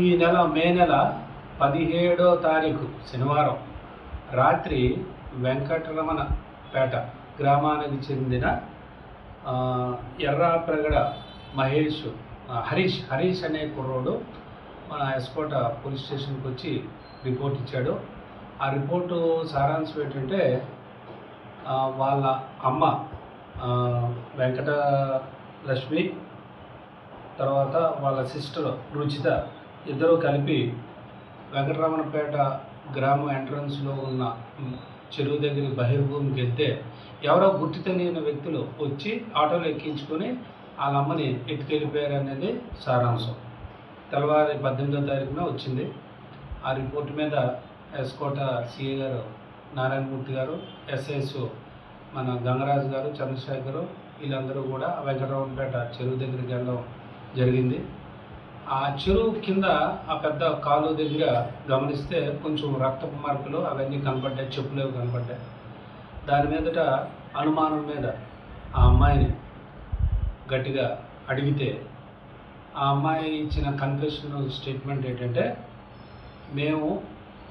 ఈ నెల మే నెల 17వ తారీఖు శనివారం రాత్రి వెంకటరమణపేట గ్రామానికి చెందిన ఎర్రాప్రగడ హరీష్ అనే కుర్రోడు మన ఎస్కోట పోలీస్ స్టేషన్కి వచ్చి రిపోర్ట్ ఇచ్చాడు. ఆ రిపోర్టు సారాంశం ఏంటంటే వాళ్ళ అమ్మ వెంకటలక్ష్మి, తర్వాత వాళ్ళ సిస్టర్ రుచిత ఇద్దరూ కలిపి వెంకటరమణపేట గ్రామ ఎంట్రన్స్లో ఉన్న చెరువు దగ్గర బహిర్భూమికి వెళ్తే ఎవరో గుర్తు తెలియని వ్యక్తులు వచ్చి ఆటోలో ఎక్కించుకొని వాళ్ళ అమ్మని ఎత్తుకెళ్ళిపోయారు అనేది సారాంశం. తెల్లవారి 18వ తారీఖున వచ్చింది. ఆ రిపోర్ట్ మీద ఎస్కోట సిఐ గారు నారాయణమూర్తి గారు, ఎస్ఐస్ మన గంగరాజు గారు, చంద్రశేఖరు వీళ్ళందరూ కూడా వెంకటరమణపేట చెరువు దగ్గరికి వెళ్ళడం జరిగింది. ఆ చెరువు కింద ఆ పెద్ద కాలు దగ్గర గమనిస్తే కొంచెం రక్తపు మార్పులు అవన్నీ కనపడ్డాయి, చెప్పులేవి కనపడ్డాయి. దాని మీదట అనుమానం మీద ఆ అమ్మాయిని గట్టిగా అడిగితే ఆ అమ్మాయి ఇచ్చిన కన్ఫెషన్ స్టేట్మెంట్ ఏంటంటే, మేము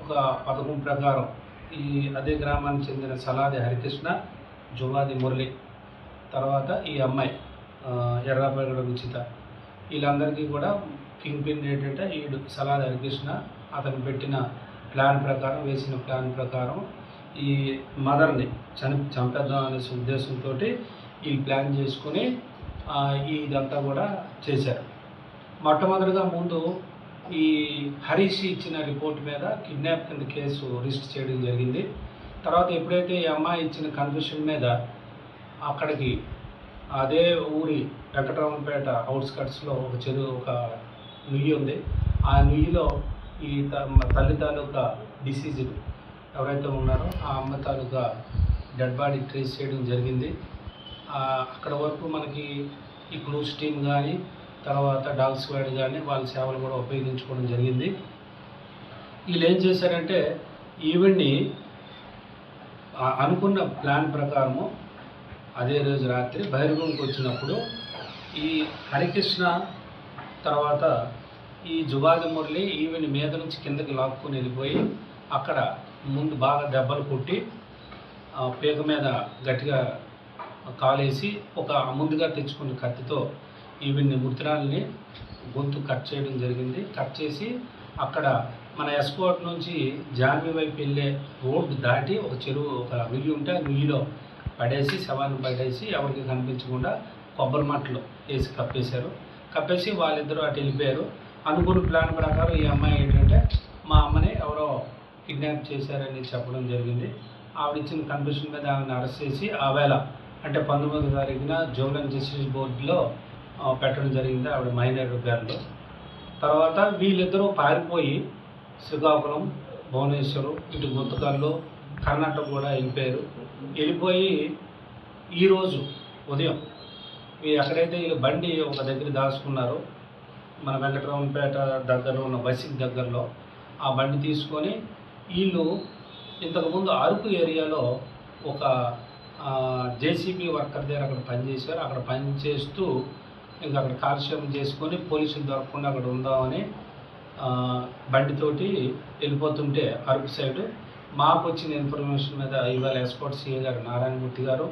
ఒక పథకం ప్రకారం అదే గ్రామానికి చెందిన సలాది హరికృష్ణ, జువాది మురళి, తర్వాత ఈ అమ్మాయి ఎర్రాప్రగడ రుచిత వీళ్ళందరికీ కూడా కింగ్ పిన్ ఏంటంటే వీడు సలాది హరికృష్ణ. అతను పెట్టిన ప్లాన్ ప్రకారం, వేసిన ప్లాన్ ప్రకారం ఈ మదర్ని చంపేద్దాం అనే ఉద్దేశంతో వీళ్ళు ప్లాన్ చేసుకొని ఇదంతా కూడా చేశారు. మొట్టమొదటిగా ముందు ఈ హరీష్ ఇచ్చిన రిపోర్ట్ మీద కిడ్నాప్ కింద కేసు రిజిస్టర్ చేయడం జరిగింది. తర్వాత ఎప్పుడైతే ఈ అమ్మాయి ఇచ్చిన కన్ఫెషన్ మీద అక్కడికి అదే ఊరి వెంకటరమణపేట అవుట్స్కట్స్లో ఒక నుయ్యి ఉంది. ఆ నుయ్యిలో ఈ తల్లి తాలూకా డిసీజ్డ్ ఎవరైతే ఉన్నారో ఆ అమ్మ తాలూకా డెడ్ బాడీ ట్రేస్ చేయడం జరిగింది. అక్కడ వరకు మనకి ఈ క్లూస్ టీమ్ కానీ, తర్వాత డాగ్ స్క్వాడ్ కానీ వాళ్ళ సేవలు కూడా ఉపయోగించుకోవడం జరిగింది. వీళ్ళు ఏం చేశారంటే ఈవెన్ని అనుకున్న ప్లాన్ ప్రకారము అదే రోజు రాత్రి బహిర్భూమికి వచ్చినప్పుడు ఈ హరికృష్ణ తర్వాత ఈ జువాది మురళి ఈవెన్ మీద నుంచి కిందకి లాక్కుని వెళ్ళిపోయి అక్కడ ముందు బాగా దెబ్బలు కొట్టి పీక మీద గట్టిగా కాలేసి ఒక ముందుగా తెచ్చుకున్న కత్తితో ఈవెన్ని మృతురాలని గొంతు కట్ చేయడం జరిగింది. కట్ చేసి అక్కడ మన ఎస్కోట్ నుంచి జాన్వి వైపు వెళ్ళే రోడ్డు దాటి ఒక చెరువు, ఒక నుయ్యి ఉంటే ఆ నుయ్యిలో పడేసి శవాన్ని పడేసి ఎవరికి కనిపించకుండా కొబ్బరి మట్టలు వేసి కప్పేసి వాళ్ళిద్దరూ అటు వెళ్ళిపోయారు. అనుకున్న ప్లాన్ ప్రకారం ఈ అమ్మాయి ఏంటంటే మా అమ్మని ఎవరో కిడ్నాప్ చేశారని చెప్పడం జరిగింది. ఆవిడిచ్చిన కన్ఫెషన్ మీద ఆమెను అరెస్ట్ చేసి ఆ వేళ అంటే 19వ తారీఖున జూనియర్ జస్టిస్ బోర్డులో పెట్టడం జరిగింది ఆవిడ మైనర్ గారిలో. తర్వాత వీళ్ళిద్దరూ పారిపోయి శ్రీకాకుళం, భువనేశ్వరం, ఇటు గుంతకల్లు, కర్ణాటక కూడా వెళ్ళిపోయి ఈరోజు ఉదయం ఎక్కడైతే వీళ్ళు బండి ఒక దగ్గర దాచుకున్నారో మన వెంకటరమణపేట దగ్గర ఉన్న బస్సుకి దగ్గరలో ఆ బండి తీసుకొని వీళ్ళు ఇంతకుముందు అరకు ఏరియాలో ఒక జేసీబీ వర్కర్ దగ్గర అక్కడ పనిచేశారు. అక్కడ పనిచేస్తూ ఇంకా అక్కడ కాలక్షేపం చేసుకొని పోలీసులు దొరకకుండా అక్కడ ఉందామని బండితోటి వెళ్ళిపోతుంటే అరకు సైడు మాకు వచ్చిన ఇన్ఫర్మేషన్ మీద ఇవాళ ఎస్కోట్ సిఐ గారు నారాయణమూర్తి గారు,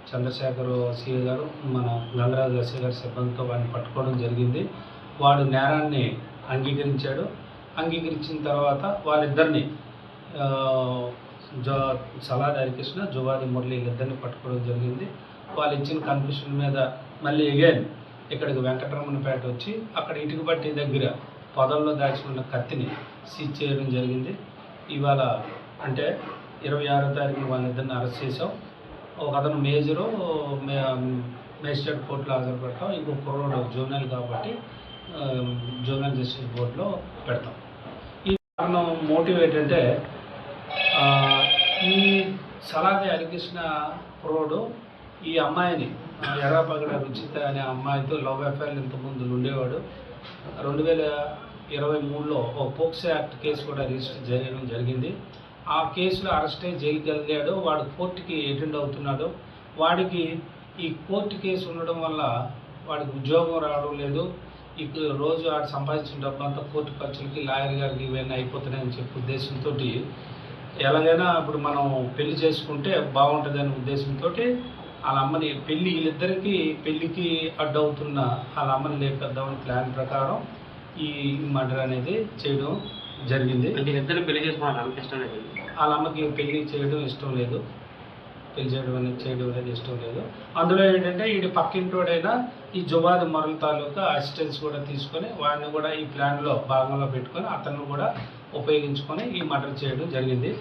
చంద్రశేఖర్ సిఐ గారు, మన గంగరాజు ఎస్ఐ గారి సిబ్బందితో వాడిని పట్టుకోవడం జరిగింది. వాడు నేరాన్ని అంగీకరించాడు. అంగీకరించిన తర్వాత వారిద్దరిని సలాది హరికృష్ణ, జువాది మురళి ఇద్దరిని పట్టుకోవడం జరిగింది. వాళ్ళు ఇచ్చిన కన్ఫెషన్ మీద మళ్ళీ అగైన్ ఇక్కడికి వెంకటరమణపేట వచ్చి అక్కడ ఇటుక బట్టి దగ్గర పొదల్లో దాచి ఉన్న కత్తిని సీజ్ చేయడం జరిగింది. ఇవాళ అంటే 26వ తారీఖున వాళ్ళిద్దరిని అరెస్ట్ చేసాం. ఒక అతను మేజరు మేజిస్ట్రేట్ కోర్టులో హాజరుపెడతాం, ఇంకో కుర్రోడు జూనియర్ కాబట్టి జూనియర్ జస్టిస్ బోర్డులో పెడతాం. ఈ కారణం మోటివ్ ఏంటంటే ఈ సలాది హరికృష్ణ కుర్రోడు ఈ అమ్మాయిని ఎర్రాప్రగడ రుచిత అనే అమ్మాయితో లవ్ అఫైర్ ఇంతకుముందు ఉండేవాడు. 2023లో ఒక పోక్సో యాక్ట్ కేసు కూడా రిజిస్టర్ చేయడం జరిగింది. ఆ కేసులో అరెస్ట్ అయ్యి జైలుకి వెళ్ళాడు. వాడు కోర్టుకి అటెండ్ అవుతున్నాడు. వాడికి ఈ కోర్టు కేసు ఉండడం వల్ల వాడికి ఉద్యోగం రావడం లేదు. రోజు ఆడు సంపాదించిన డబ్బు అంతా కోర్టు ఖర్చులకి లాయర్ గారికి ఇవన్నీ అయిపోతున్నాయని చెప్పే ఉద్దేశంతో ఎలాగైనా ఇప్పుడు మనం పెళ్లి చేసుకుంటే బాగుంటుందనే ఉద్దేశంతో వాళ్ళ అమ్మని వీళ్ళిద్దరికీ పెళ్ళికి అడ్డవుతున్న వాళ్ళ అమ్మని లేపేద్దామని ప్లాన్ ప్రకారం ఈ మర్డర్ అనేది చేయడం జరిగింది. వీళ్ళిద్దరు పెళ్లి చేసుకోవడానికి ఇష్టం లేదు, వాళ్ళ అమ్మకి పెళ్లి చేయడం ఇష్టం లేదు, పెళ్లి చేయడం అనేది ఇష్టం లేదు. అందులో ఏంటంటే వీడి పక్కింటోడైనా ఈ జువాది మొరల తాలూకా అసిస్టెన్స్ కూడా తీసుకొని వాడిని కూడా ఈ ప్లాన్లో భాగంలో పెట్టుకొని అతన్ని కూడా ఉపయోగించుకొని ఈ మర్డర్ చేయడం జరిగింది.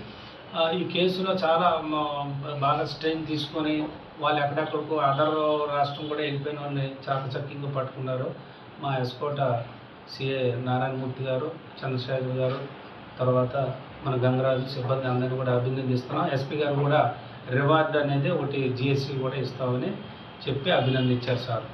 ఈ కేసులో చాలా బాగా స్ట్రెయిన్ తీసుకొని వాళ్ళు ఎక్కడెక్కడికో అదర్ రాష్ట్రం కూడా వెళ్ళిపోయిన వాళ్ళని చాకచక్యంగా పట్టుకున్నారు. మా ఎస్కోట సిఏ నారాయణమూర్తి గారు, చంద్రశేఖర్ గారు, తర్వాత మన గంగరాజు సిబ్బంది అందరినీ కూడా అభినందిస్తున్నాం. ఎస్పీ గారు కూడా రివార్డ్ అనేది ఒకటి GST కూడా ఇస్తామని చెప్పి అభినందించారు సార్.